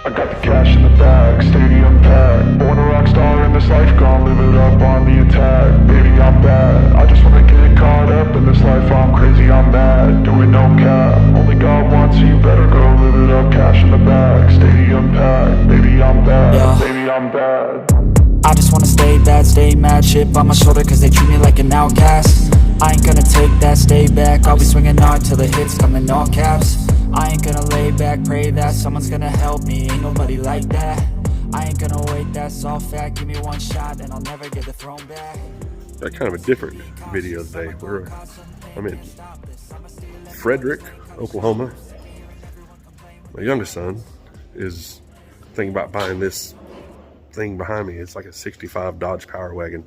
I got the cash in the bag, stadium packed. Born a rock star in this life, gon' live it up on the attack. Baby, I'm bad, I just wanna get caught up in this life. I'm crazy, I'm mad, doing no cap. Only God wants you, better go live it up. Cash in the bag, stadium packed. Baby, I'm bad, yeah. Baby, I'm bad. I just wanna stay bad, stay mad. Chip on my shoulder cause they treat me like an outcast. I ain't gonna take that, stay back. I'll be swinging hard till the hits come in all caps. I ain't gonna lay back, pray that someone's gonna help me. Ain't nobody like that. I ain't gonna wait, that's all fact. Give me one shot and I'll never get the throne back. Got kind of a different video today. I'm in Frederick, Oklahoma. My youngest son is thinking about buying this thing behind me. It's like a 65 Dodge Power Wagon.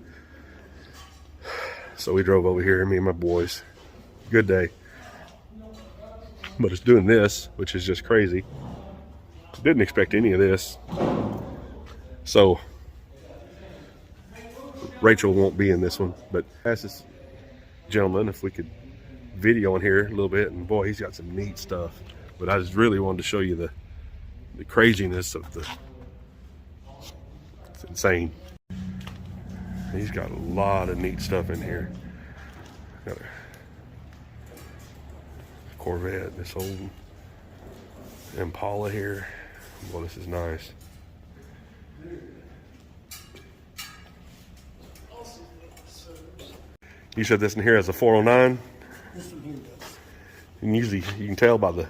So we drove over here, me and my boys. Good day. But it's doing this, which is just crazy. Didn't expect any of this. So Rachel won't be in this one, but ask this gentleman if we could video in here a little bit, and boy, he's got some neat stuff. But I just really wanted to show you the craziness of it's insane. He's got a lot of neat stuff in here. Got a Corvette, this old Impala here. Well, this is nice. You said this in here has a 409? This one here does. And usually you can tell by the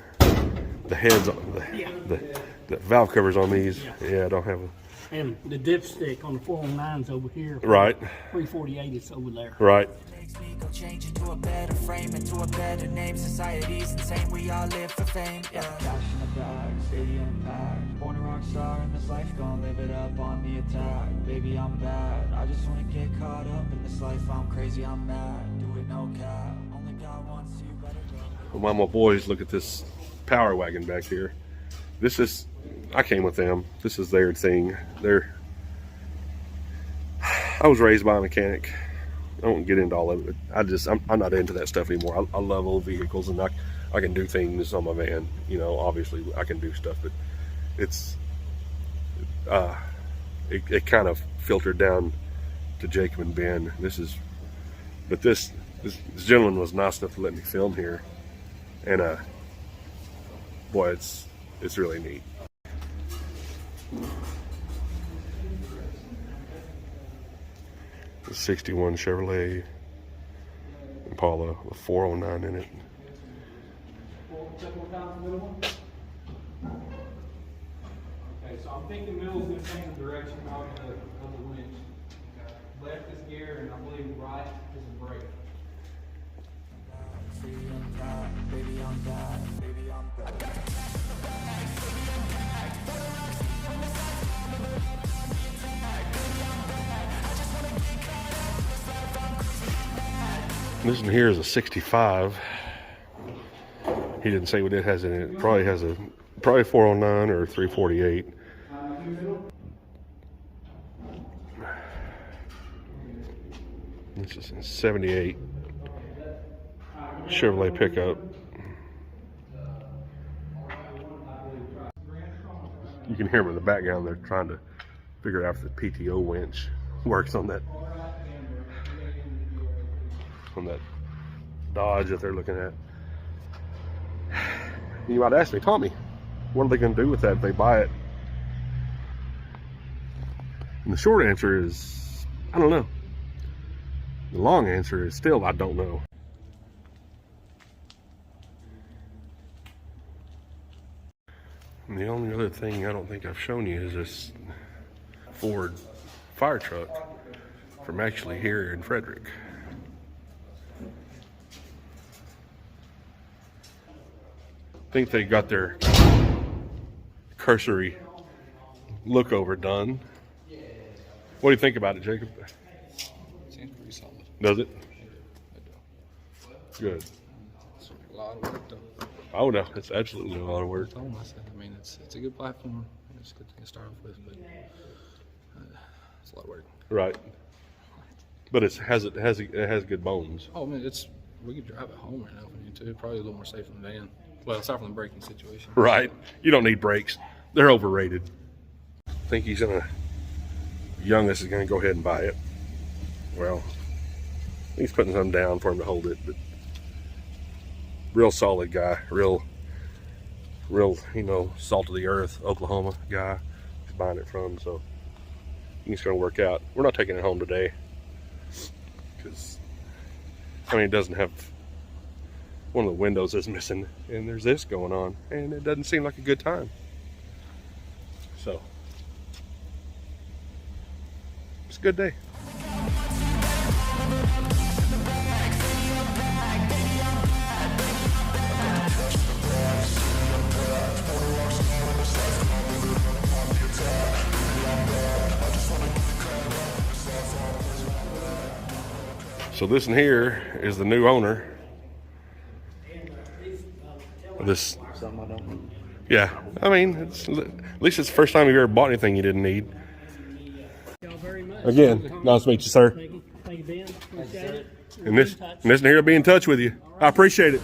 heads, the valve covers on these. Yeah, I don't have a... And the dipstick on the 409's over here. Right. 348 is over there. Right. Makes me go change into a better frame, into a better name. Society's insane, we all live for fame. Yeah. Cash in the bag, stadium packed. Born a rock star in this life, gon' live it up on the attack. Baby, I'm bad, I just wanna get caught up in this life. I'm crazy, I'm mad, do it no cap. Only God wants you, better go. Well, my boys, look at this Power Wagon back here. This is, I came with them. This is their thing. I was raised by a mechanic. I won't get into all of it. I'm not into that stuff anymore. I love old vehicles, and I can do things on my van. You know, obviously I can do stuff, but it kind of filtered down to Jacob and Ben. But this gentleman was nice enough to let me film here, and boy, it's really neat. The 61 Chevrolet Impala, the 409 in it. Okay, so I'm thinking middle is going to change the direction of the winch. Left is gear, and I believe right is a brake. Baby, I'm bad, baby, I'm bad. This one here is a 65. He didn't say what it has in it. It probably has probably 409 or 348. This is a 78 Chevrolet pickup. You can hear them in the background. They're trying to figure out if the PTO winch works on that Dodge that they're looking at. You might ask me, Tommy, what are they going to do with that if they buy it? And the short answer is, I don't know. The long answer is still, I don't know. And the only other thing I don't think I've shown you is this Ford fire truck from actually here in Frederick. I think they got their cursory look over done. What do you think about it, Jacob? Seems pretty solid. Does it? I do. Good. It's a lot of work though. Oh no, it's absolutely a lot of work. I told myself, I mean, it's a good platform. It's a good thing to start off with, but it's a lot of work. Right. But it has good bones. Oh man, we could drive it home right now if we need to. Probably a little more safe than the van. Well, aside from the braking situation. Right. You don't need brakes. they're overrated. I think Youngest is gonna go ahead and buy it. Well, he's putting something down for him to hold it, but real solid guy, real, salt of the earth, Oklahoma guy he's buying it from, so it's gonna work out. We're not taking it home today because, it doesn't have, one of the windows is missing, and there's this going on, and it doesn't seem like a good time. So, it's a good day. So this in here is the new owner of this. Yeah, it's, at least it's the first time you've ever bought anything you didn't need. Y'all very much. Again, nice to meet you, sir. Thank you, Ben. Appreciate it. And this in here will be in touch with you. I appreciate it.